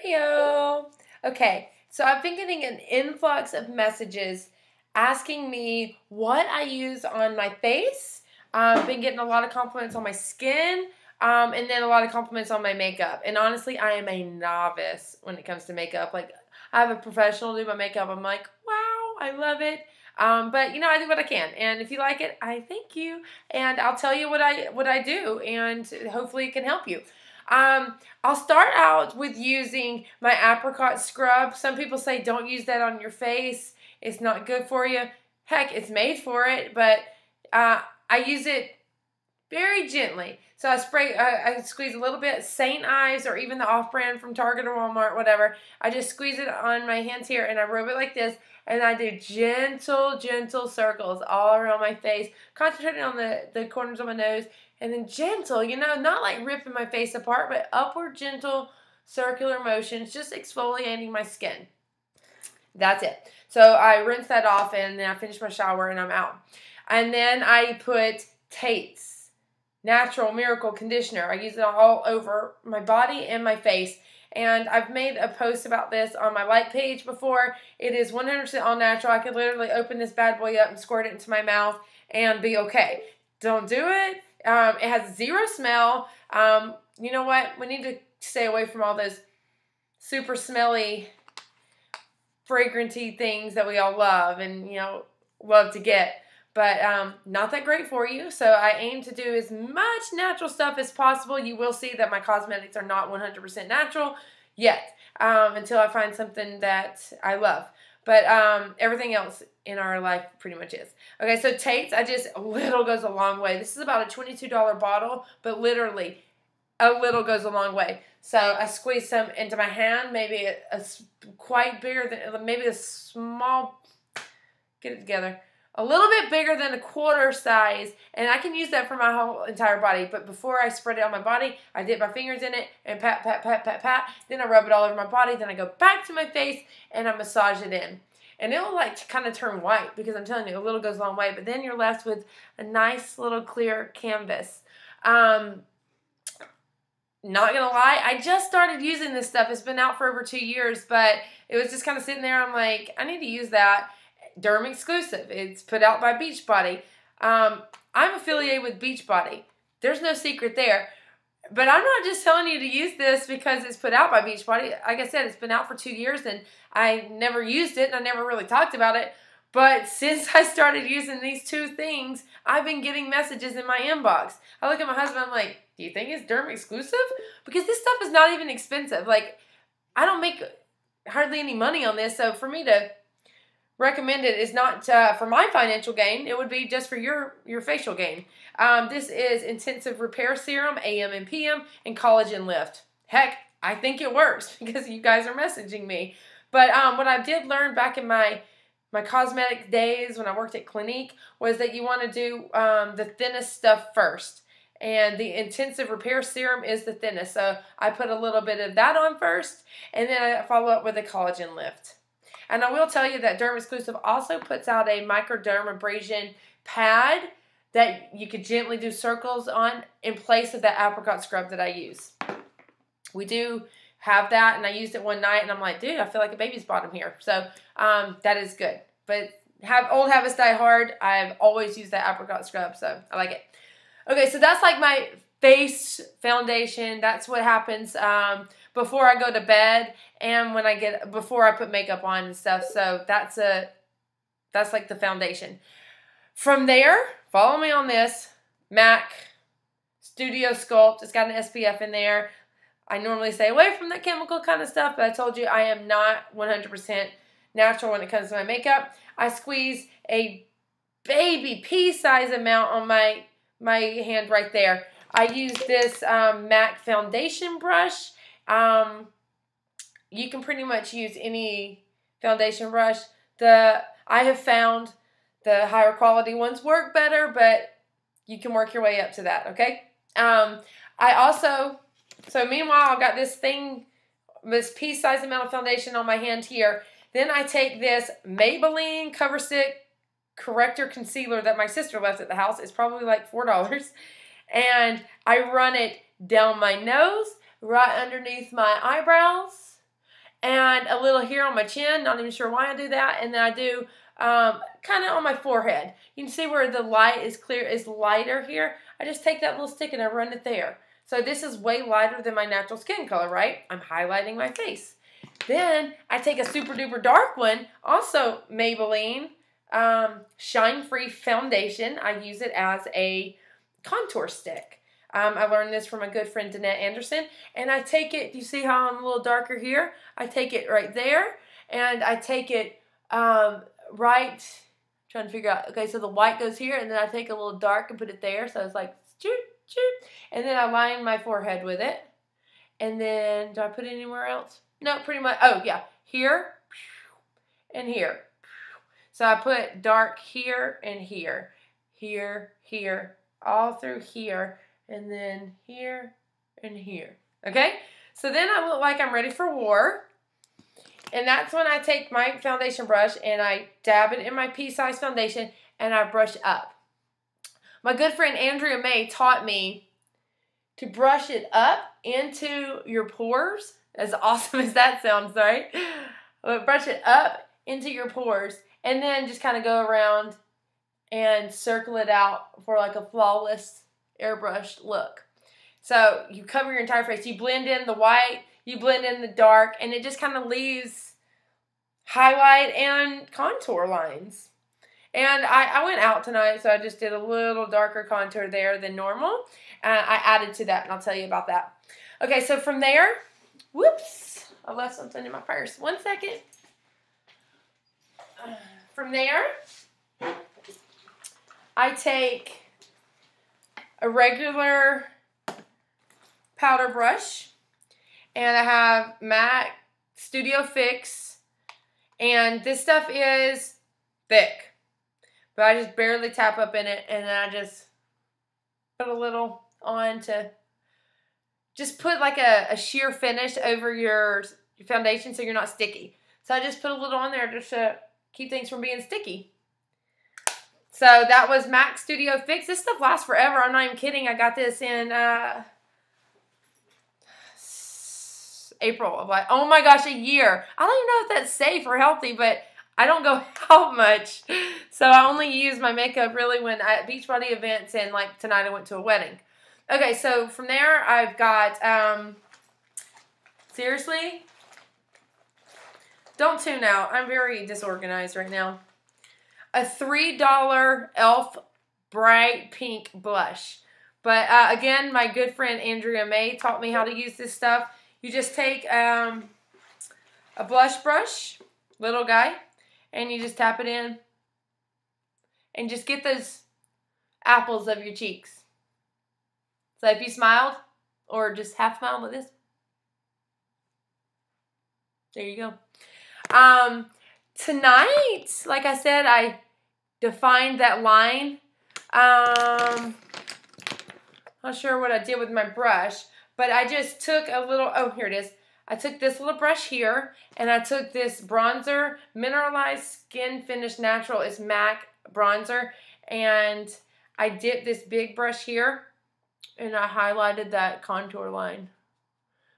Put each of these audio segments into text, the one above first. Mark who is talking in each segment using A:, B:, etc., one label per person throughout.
A: Heyo. Okay, so I've been getting an influx of messages asking me what I use on my face. I've been getting a lot of compliments on my skin, and then a lot of compliments on my makeup. And honestly, I am a novice when it comes to makeup. Like, I have a professional do my makeup. I'm like, wow, I love it. But I do what I can, and if you like it, I thank you, and I'll tell you what I do, and hopefully it can help you. I'll start out with using my apricot scrub. Some people say don't use that on your face. It's not good for you. Heck, it's made for it, but I use it very gently. So I squeeze a little bit, St. Ives or even the off-brand from Target or Walmart, whatever. I just squeeze it on my hands here and I rub it like this, and I do gentle circles all around my face, concentrating on the corners of my nose, and then gentle, not like ripping my face apart, but upward gentle circular motions, just exfoliating my skin. That's it. So I rinse that off and then I finish my shower and I'm out. And then I put Tate's Natural Miracle Conditioner. I use it all over my body and my face. And I've made a post about this on my like page before. It is 100% all natural. I could literally open this bad boy up and squirt it into my mouth and be okay. Don't do it. It has zero smell. You know what? We need to stay away from all those super smelly, fragranty things that we all love and, love to get. But not that great for you. So I aim to do as much natural stuff as possible. You will see that my cosmetics are not 100% natural yet, until I find something that I love. But everything else in our life pretty much is. Okay, so Tate's, a little goes a long way. This is about a $22 bottle, but literally a little goes a long way. So I squeeze some into my hand, maybe quite bigger than, maybe a small, get it together, a little bit bigger than a quarter size, and I can use that for my whole entire body. But before I spread it on my body, I dip my fingers in it and pat. Then I rub it all over my body. Then I go back to my face and I massage it in. And it'll kind of turn white because I'm telling you, a little goes a long way. But then you're left with a nice little clear canvas. Not gonna lie, I just started using this stuff. It's been out for over 2 years, but it was just kind of sitting there. I'm like, I need to use that. Derm exclusive. It's put out by Beachbody. I'm affiliated with Beachbody. There's no secret there. But I'm not just telling you to use this because it's put out by Beachbody. Like I said, it's been out for 2 years and I never used it and I never really talked about it. But since I started using these two things, I've been getting messages in my inbox. I look at my husband, I'm like, do you think it's derm exclusive? Because this stuff is not even expensive. Like, I don't make hardly any money on this, so for me to recommend it is not for my financial gain. It would be just for your facial gain. This is Intensive Repair Serum, AM and PM, and Collagen Lift. Heck, I think it works because you guys are messaging me. But what I did learn back in my cosmetic days when I worked at Clinique was that you want to do the thinnest stuff first. And the Intensive Repair Serum is the thinnest. So I put a little bit of that on first, and then I follow up with a Collagen Lift. And I will tell you that Derm Exclusive also puts out a microdermabrasion pad that you could gently do circles on in place of that apricot scrub that I use. We do have that, and I used it one night, and I'm like, dude, I feel like a baby's bottom here. So that is good. But old habits die hard. I've always used that apricot scrub, so I like it. Okay, so that's like my face foundation. That's what happens before I go to bed and before I put makeup on and stuff. So that's like the foundation. From there, follow me on this MAC Studio Sculpt. It's got an SPF in there. I normally stay away from that chemical kind of stuff, but I told you I am not 100% natural when it comes to my makeup. I squeeze a baby pea-size amount on my hand right there. I use this MAC foundation brush. You can pretty much use any foundation brush. I have found the higher quality ones work better, but you can work your way up to that, okay? So meanwhile, I've got this pea-sized amount of foundation on my hand here. Then I take this Maybelline Cover Stick Corrector Concealer that my sister left at the house. It's probably like $4. And I run it down my nose, right underneath my eyebrows, and a little here on my chin. Not even sure why I do that. And then I do kind of on my forehead. You can see where the light is lighter here. I just take that little stick and I run it there. So this is way lighter than my natural skin color, right? I'm highlighting my face. Then I take a super duper dark one, also Maybelline Shine Free Foundation. I use it as a contour stick. I learned this from my good friend Danette Anderson. And I take it, you see how I'm a little darker here? I take it right there. And I take it right, trying to figure out, okay, so the white goes here. And then I take a little dark and put it there. So it's like, choop, choop. And then I line my forehead with it. And then, do I put it anywhere else? No, pretty much, oh yeah, here and here. So I put dark here and here, here, here, all through here, and then here and here. Okay? So then I look like I'm ready for war. And that's when I take my foundation brush and I dab it in my pea-size foundation and I brush up. My good friend Andrea May taught me to brush it up into your pores. As awesome as that sounds, right? But brush it up into your pores and then just kind of go around and circle it out for like a flawless airbrushed look. So you cover your entire face. You blend in the white, you blend in the dark, and it just kind of leaves highlight and contour lines. And I went out tonight, so I just did a little darker contour there than normal. I added to that, and I'll tell you about that. Okay, so from there, whoops, I left something in my purse. 1 second. From there, I take a regular powder brush, and I have MAC Studio Fix, and this stuff is thick, but I just barely tap up in it, and then I just put a little on to just put like a sheer finish over your foundation so you're not sticky. So I just put a little on there just to keep things from being sticky. So that was MAC Studio Fix. This stuff lasts forever. I'm not even kidding. I got this in April of like, oh my gosh, a year. I don't even know if that's safe or healthy, but I don't go out much. So I only use my makeup really when at Beachbody events, and like tonight I went to a wedding. Okay, so from there I've got, seriously, don't tune out. I'm very disorganized right now. A $3 e.l.f. bright pink blush. But again, my good friend Andrea May taught me how to use this stuff. You just take a blush brush, little guy, and you just tap it in. And just get those apples of your cheeks. So if you smiled, or just half smiled like this, there you go. Tonight, like I said, I defined that line. Not sure what I did with my brush, but I just took a little, oh, here it is. I took this little brush here, and I took this bronzer, Mineralized Skin Finish Natural is MAC bronzer, and I dipped this big brush here, and I highlighted that contour line.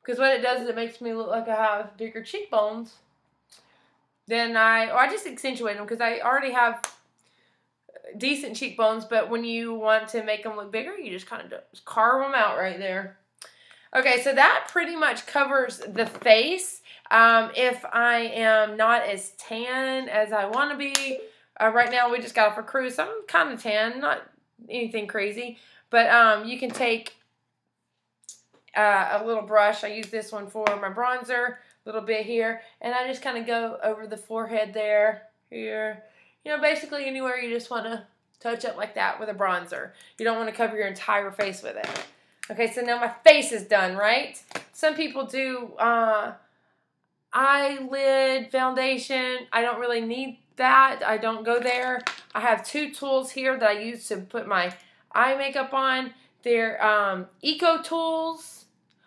A: Because what it does is it makes me look like I have bigger cheekbones. Then I just accentuate them because I already have decent cheekbones, but when you want to make them look bigger, you just kind of just carve them out right there. Okay, so that pretty much covers the face. If I am not as tan as I want to be, right now we just got off a cruise, so I'm kind of tan, not anything crazy. But you can take a little brush. I use this one for my bronzer, a little bit here, and I just kind of go over the forehead there, here. You know, basically anywhere you just want to touch up like that with a bronzer. You don't want to cover your entire face with it. Okay, so now my face is done, right? Some people do eyelid foundation. I don't really need that. I don't go there. I have two tools here that I use to put my eye makeup on. They're Eco Tools.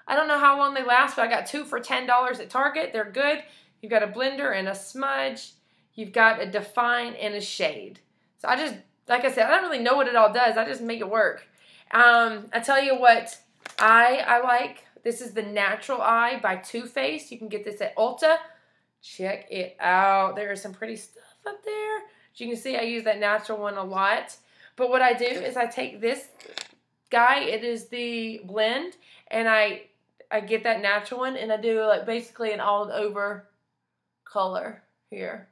A: I don't know how long they last, but I got two for $10 at Target. They're good. You've got a blender and a smudge. You've got a define and a shade. So I just, like I said, I don't really know what it all does. I just make it work. I tell you what I like This is the Natural Eye by Too Faced. You can get this at Ulta. Check it out. There is some pretty stuff up there. As you can see, I use that natural one a lot. But what I do is I take this guy, it is the blend, and I get that natural one, and I do like basically an all over color here.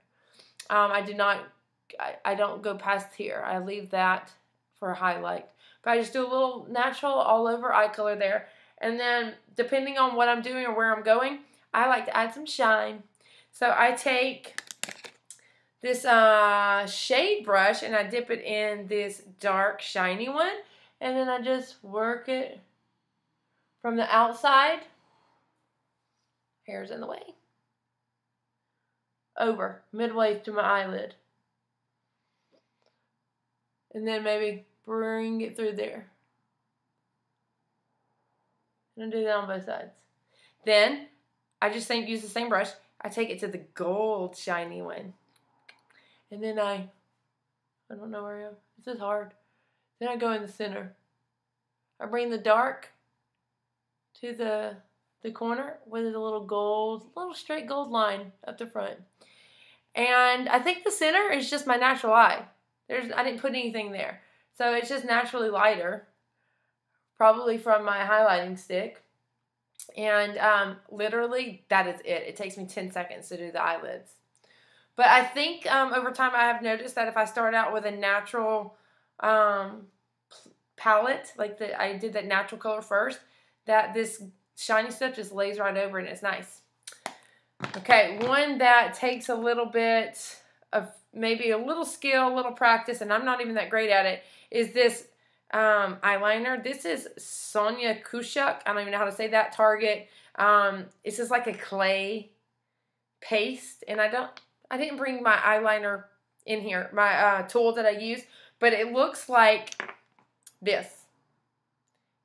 A: I don't go past here. I leave that for a highlight. But I just do a little natural all over eye color there. And then depending on what I'm doing or where I'm going, I like to add some shine. So I take this shade brush and I dip it in this dark shiny one. And then I just work it from the outside. Hair's in the way. Over, midway to my eyelid. And then maybe bring it through there. And do that on both sides. Then, I just use the same brush. I take it to the gold shiny one. And then I don't know where I am. This is hard. Then I go in the center. I bring the dark to the corner with a little straight gold line up the front. And I think the center is just my natural eye. I didn't put anything there. So it's just naturally lighter. Probably from my highlighting stick. And literally, that is it. It takes me 10 seconds to do the eyelids. But I think over time I have noticed that if I start out with a natural palette, like I did that natural color first, that this shiny stuff just lays right over and it's nice. Okay, one that takes a little bit of maybe a little skill, a little practice, and I'm not even that great at it, is this eyeliner. This is Sonia Kushuk. I don't even know how to say that. Target. It's just like a clay paste, and I didn't bring my eyeliner in here, my tool that I use, but it looks like this.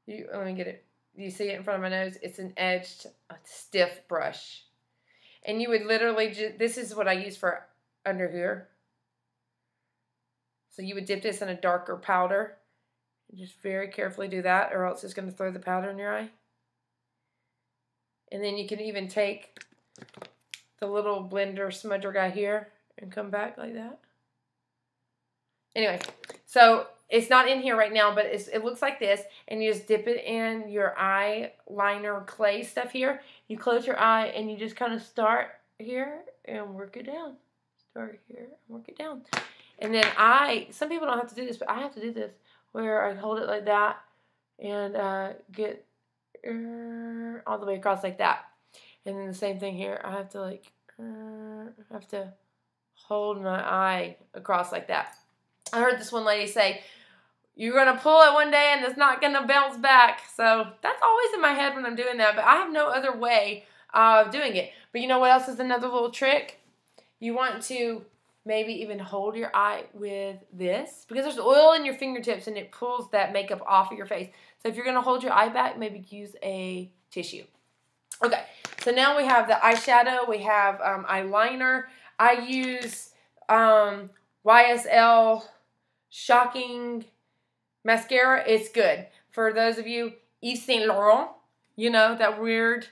A: Let me get it. You see it in front of my nose? It's an edged, stiff brush. And you would literally this is what I use for under here. So you would dip this in a darker powder. Just very carefully do that, or else it's going to throw the powder in your eye. And then you can even take the little blender smudger guy here and come back like that. Anyway, so it's not in here right now, but it looks like this, and you just dip it in your eyeliner clay stuff here. You close your eye, and you just kind of start here and work it down. Start here and work it down. And then some people don't have to do this, but I have to do this, where I hold it like that and get all the way across like that. And then the same thing here. I have to hold my eye across like that. I heard this one lady say, you're going to pull it one day and it's not going to bounce back. So that's always in my head when I'm doing that, but I have no other way of doing it. But you know what else is another little trick? You want to maybe even hold your eye with this, because there's oil in your fingertips and it pulls that makeup off of your face. So if you're going to hold your eye back, maybe use a tissue. Okay, so now we have the eyeshadow. We have eyeliner. I use YSL Shocking Mascara. It's good. For those of you, Yves Saint Laurent, you know, that weird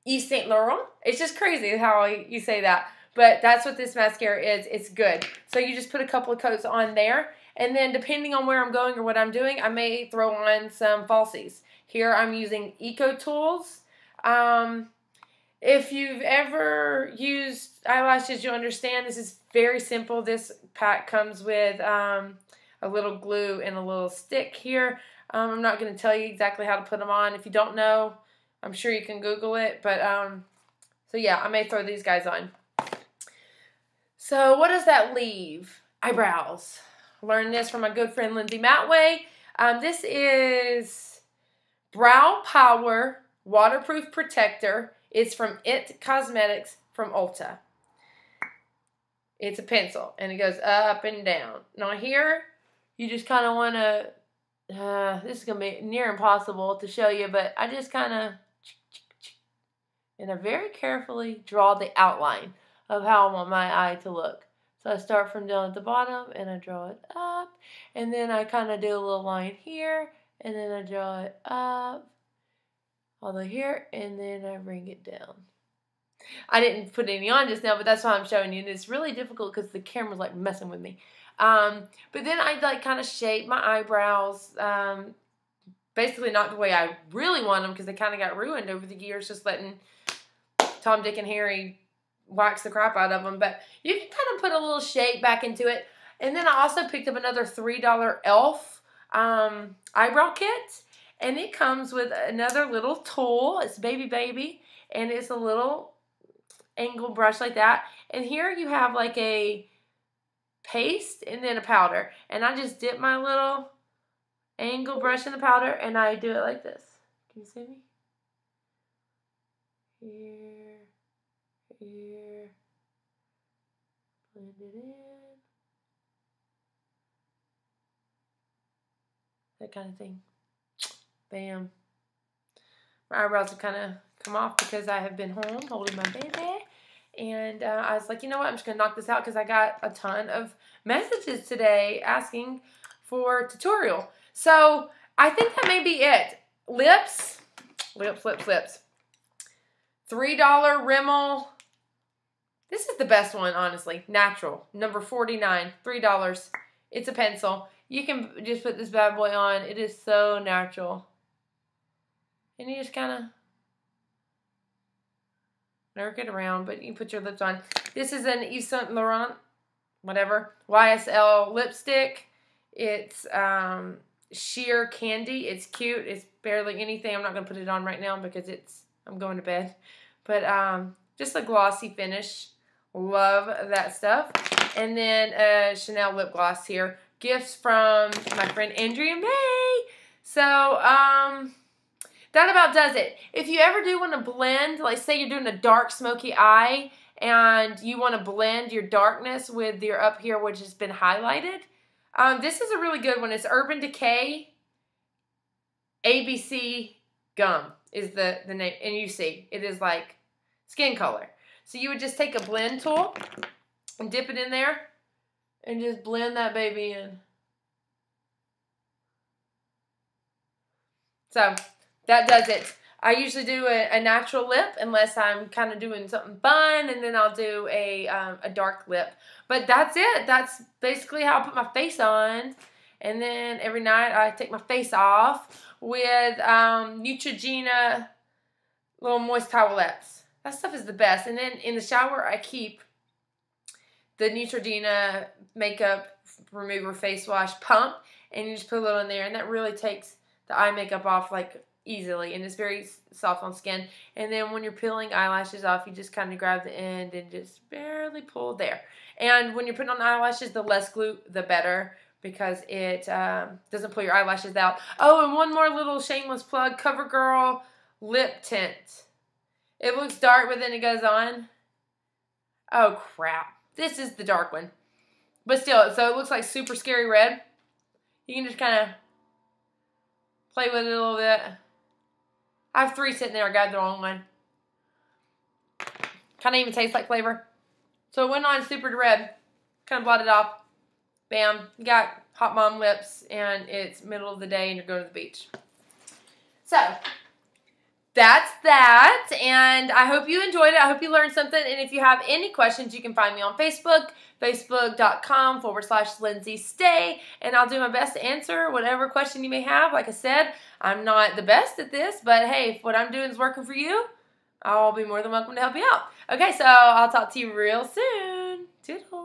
A: Yves Saint Laurent. It's just crazy how you say that. But that's what this mascara is. It's good. So you just put a couple of coats on there. And then depending on where I'm going or what I'm doing, I may throw on some falsies. Here I'm using Eco Tools. If you've ever used eyelashes, you'll understand this is very simple. This pack comes with a little glue and a little stick here. I'm not going to tell you exactly how to put them on. If you don't know, I'm sure you can Google it. But so yeah, I may throw these guys on. So what does that leave? Eyebrows. Learned this from my good friend Lindsay Stay. This is Brow Power Waterproof Protector. It's from It Cosmetics from Ulta. It's a pencil, and it goes up and down. Now here, you just kind of want to, this is going to be near impossible to show you, but I just kind of, and I very carefully draw the outline of how I want my eye to look. So I start from down at the bottom, and I draw it up, and then I kind of do a little line here, and then I draw it up, all the hair, and then I bring it down. I didn't put any on just now, but that's why I'm showing you. And it's really difficult because the camera's like messing with me. But then I like kind of shape my eyebrows. Basically not the way I really want them because they kind of got ruined over the years just letting Tom, Dick, and Harry wax the crap out of them. But you can kind of put a little shape back into it. And then I also picked up another $3 e.l.f. Eyebrow kit. And it comes with another little tool. It's baby. And it's a little angle brush like that. And here you have like a paste and then a powder. And I just dip my little angle brush in the powder and I do it like this. Can you see me? Here. Blend it in. That kind of thing. Bam. My eyebrows have kind of come off because I have been home holding my baby. And I was like, you know what? I'm just going to knock this out because I got a ton of messages today asking for a tutorial. So I think that may be it. Lips. $3 Rimmel. This is the best one, honestly. Natural. Number 49. $3. It's a pencil. You can just put this bad boy on. It is so natural. And you just kind of work it around, but you put your lips on. This is an Yves Saint Laurent, whatever, YSL lipstick. It's sheer candy. It's cute. It's barely anything. I'm not going to put it on right now because I'm going to bed. But just a glossy finish. Love that stuff. And then a Chanel lip gloss here. Gifts from my friend Andrea May. So, that about does it. If you ever do want to blend, like say you're doing a dark smoky eye and you want to blend your darkness with your up here which has been highlighted, this is a really good one. It's Urban Decay ABC Gum is the name. And you see, it is like skin color. So you would just take a blend tool and dip it in there and just blend that baby in. So that does it. I usually do a natural lip unless I'm kind of doing something fun, and then I'll do a dark lip. But that's it. That's basically how I put my face on. And then every night I take my face off with Neutrogena little moist towelettes. That stuff is the best. And then in the shower I keep the Neutrogena makeup remover face wash pump, and you just put a little in there, and that really takes the eye makeup off like easily, and it's very soft on skin. And then when you're peeling eyelashes off, you just kind of grab the end and just barely pull there. And when you're putting on eyelashes, the less glue, the better, because it doesn't pull your eyelashes out. Oh, and one more little shameless plug, CoverGirl lip tint. It looks dark, but then it goes on. Oh, crap. This is the dark one. But still, so it looks like super scary red. You can just kind of play with it a little bit. I have 3 sitting there. I got the wrong one. Kind of even tastes like flavor. So it went on super red. Kind of blotted off. Bam. You got hot mom lips, and it's middle of the day, and you're going to the beach. So that's that, and I hope you enjoyed it. I hope you learned something, and if you have any questions, you can find me on Facebook, facebook.com/Lindsay Stay, and I'll do my best to answer whatever question you may have. Like I said, I'm not the best at this, but hey, if what I'm doing is working for you, I'll be more than welcome to help you out. Okay, so I'll talk to you real soon. Toodles.